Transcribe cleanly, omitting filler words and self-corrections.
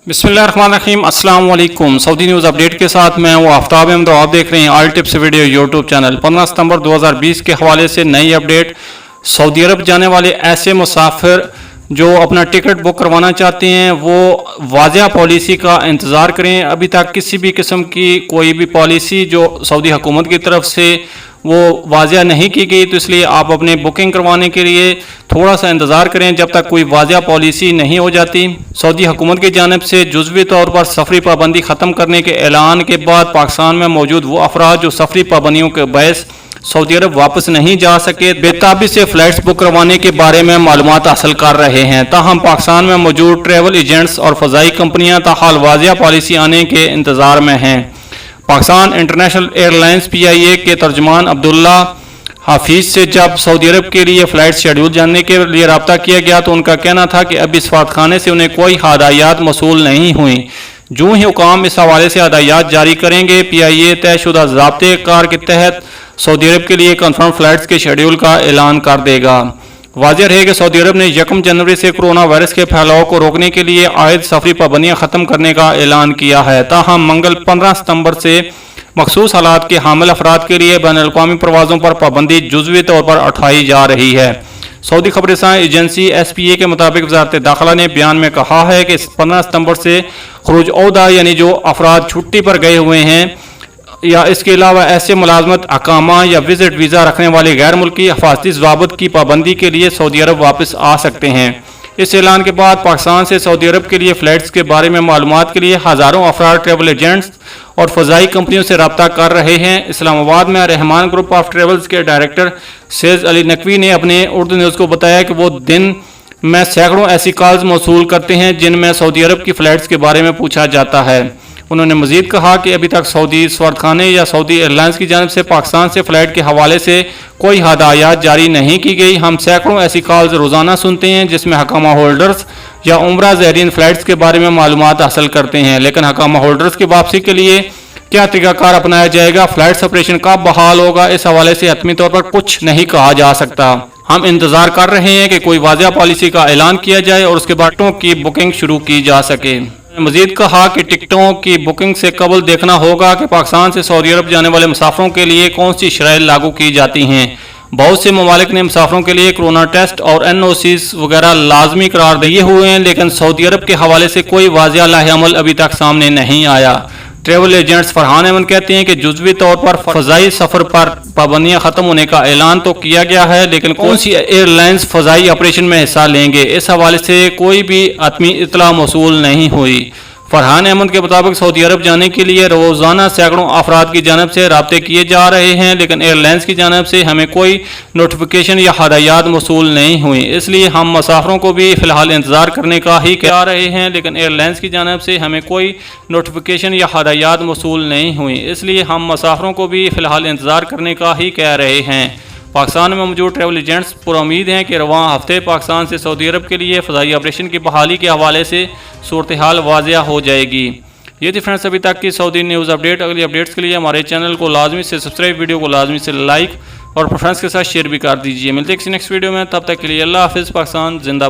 बिस्मिल्लाहिर्रहमानिर्रहीम, अस्सलाम वालेकुम। सऊदी न्यूज़ अपडेट के साथ मैं हूँ आफ्ताब अहमद। आप देख रहे हैं all tips video YouTube channel. 15 सितंबर 2020 के हवाले से नई अपडेट। सऊदी अरब जाने वाले ऐसे मुसाफिर जो अपना टिकट बुक करवाना चाहते हैं वो वाज़ह पॉलिसी का इंतज़ार करें। अभी तक किसी भी किस्म की कोई भी पॉलिसी जो सऊदी हुकूमत की तरफ से वो वाज़ह नहीं की गई, तो इसलिए आप अपने बुकिंग करवाने के लिए थोड़ा सा इंतज़ार करें जब तक कोई वाज़ह पॉलिसी नहीं हो जाती। सऊदी हुकूमत की जानिब से जुज़वी तौर पर सफरी पाबंदी ख़त्म करने के ऐलान के बाद पाकिस्तान में मौजूद वो अफराद जो सफरी पाबंदियों के बायस सऊदी अरब वापस नहीं जा सके, बेताबी से फ़्लाइट्स बुक करवाने के बारे में मालूमात हासिल कर रहे हैं। ताहम पाकिस्तान में मौजूद ट्रैवल एजेंट्स और फ़ज़ाई कंपनियां ताहाल वाज़ह पॉलिसी आने के इंतज़ार में हैं। पाकिस्तान इंटरनेशनल एयरलाइंस PIA के तर्जुमान अब्दुल्ला हाफिज से जब सऊदी अरब के लिए फ़्लाइट शेड्यूल जानने के लिए रब्ता किया गया तो उनका कहना था कि अभी सफारतखाने से उन्हें कोई हदायत मौसूल नहीं हुई। जो ही हुकाम इस हवाले से हदायत जारी करेंगे, PIA तयशुदा ज़ाब्ते कार के तहत सऊदी अरब के लिए कन्फर्म फ़्लाइट्स के शेड्यूल का ऐलान कर देगा। वाज़ेह है कि सऊदी अरब ने 1 जनवरी से कोरोना वायरस के फैलाव को रोकने के लिए आयद सफरी पाबंदियाँ ख़त्म करने का ऐलान किया है। ताहम मंगल 15 सितंबर से मखसूस हालात के हामिल अफराद के लिए बैनुल-अक़वामी परवाज़ों पर पाबंदी जुज़वी तौर पर उठाई जा रही है। सऊदी खबरसां एजेंसी SPA के मुताबिक वज़ारत दाखिला ने बयान में कहा है कि 15 सितंबर से खुरूज औदा यानी जो अफराद छुट्टी पर गए हुए हैं या इसके अलावा ऐसे मुलाजमत अकामा या विजिट वीज़ा रखने वाले गैर मुल्की हिफाजती ज़वाबित की पाबंदी के लिए सऊदी अरब वापस आ सकते हैं। इस ऐलान के बाद पाकिस्तान से सऊदी अरब के लिए फ़्लाइट्स के बारे में मालूमात के लिए हज़ारों अफराद ट्रैवल एजेंट्स और फ़ज़ाई कंपनियों से रब्ता कर रहे हैं। इस्लामाबाद में रहमान ग्रुप ऑफ ट्रेवल्स के डायरेक्टर सैयद अली नकवी ने अपने उर्दू न्यूज़ को बताया कि वो दिन में सैकड़ों ऐसी कॉल्स मौसूल करते हैं जिनमें सऊदी अरब की फ़्लाइट्स के बारे में पूछा जाता है। उन्होंने मजीद कहा कि अभी तक सऊदी सफारतखाने या सऊदी एयरलाइंस की जानिब से पाकिस्तान से फ़्लाइट के हवाले से कोई हदायत जारी नहीं की गई। हम सैकड़ों ऐसी कॉल्स रोज़ाना सुनते हैं जिसमें हकामा होल्डर्स या उम्रा ज़ायरीन फ़्लाइट्स के बारे में मालूमात हासिल करते हैं, लेकिन हकामा होल्डर्स की वापसी के लिए क्या तरीक़ाकार अपनाया जाएगा, फ़्लाइट सेपरेशन कब बहाल होगा, इस हवाले से हतमी तौर पर कुछ नहीं कहा जा सकता। हम इंतज़ार कर रहे हैं कि कोई वाज़ह पॉलिसी का ऐलान किया जाए और उसके बाद टिकटों की बुकिंग शुरू की जा सके। मजीद कहा कि टिकटों की बुकिंग से कबल देखना होगा कि पाकिस्तान से सऊदी अरब जाने वाले मुसाफिरों के लिए कौन सी शराइत लागू की जाती हैं। बहुत से ममालिक ने मुसाफिरों के लिए कोरोना टेस्ट और NOCs वगैरह लाजमी करार दिए हुए हैं, लेकिन सऊदी अरब के हवाले से कोई वाज़ह लाहेअमल अभी तक सामने नहीं आया। ट्रैवल एजेंट्स फरहान अहमद कहते हैं कि जुज़वी तौर पर फ़ज़ाई सफ़र पर पाबंदियाँ ख़त्म होने का ऐलान तो किया गया है, लेकिन कौन सी एयरलाइंस फ़ज़ाई ऑपरेशन में हिस्सा लेंगे, इस हवाले से कोई भी हतमी इत्तला मौसूल नहीं हुई। फरहान अहमद के मुताबिक सऊदी अरब जाने के लिए रोज़ाना सैकड़ों अफराद की जानिब से राब्ते किए जा रहे हैं, लेकिन एयरलाइंस की जानिब से हमें कोई नोटिफिकेशन या हदायत मौसूल नहीं हुई। इसलिए हम मुसाफिरों को भी फ़िलहाल इंतज़ार करने का ही कह रहे हैं, लेकिन एयरलाइंस की जानिब से हमें कोई नोटिफिकेशन या हदायत मौसूल नहीं हुई। इसलिए हम मुसाफिरों को भी फ़िलहाल इंतज़ार करने का ही कह रहे हैं। पाकिस्तान में मौजूद ट्रैवल एजेंट्स पुरुम्मीद हैं कि रवां हफ्ते पाकिस्तान से सऊदी अरब के लिए फ़ज़ाई ऑपरेशन की बहाली के हवाले से सूरत हाल वाज़िया हो जाएगी। ये थी फ्रेंड्स अभी तक की सऊदी न्यूज़ अपडेट। अगली अपडेट्स के लिए हमारे चैनल को लाजमी से सब्सक्राइब, वीडियो को लाजमी से लाइक और फ्रेंड्स के साथ शेयर भी कर दीजिए। मिलते हैं किसी नेक्स्ट वीडियो में, तब तक के लिए अल्लाह हाफ़िज़। पाकिस्तान जिंदाबाद।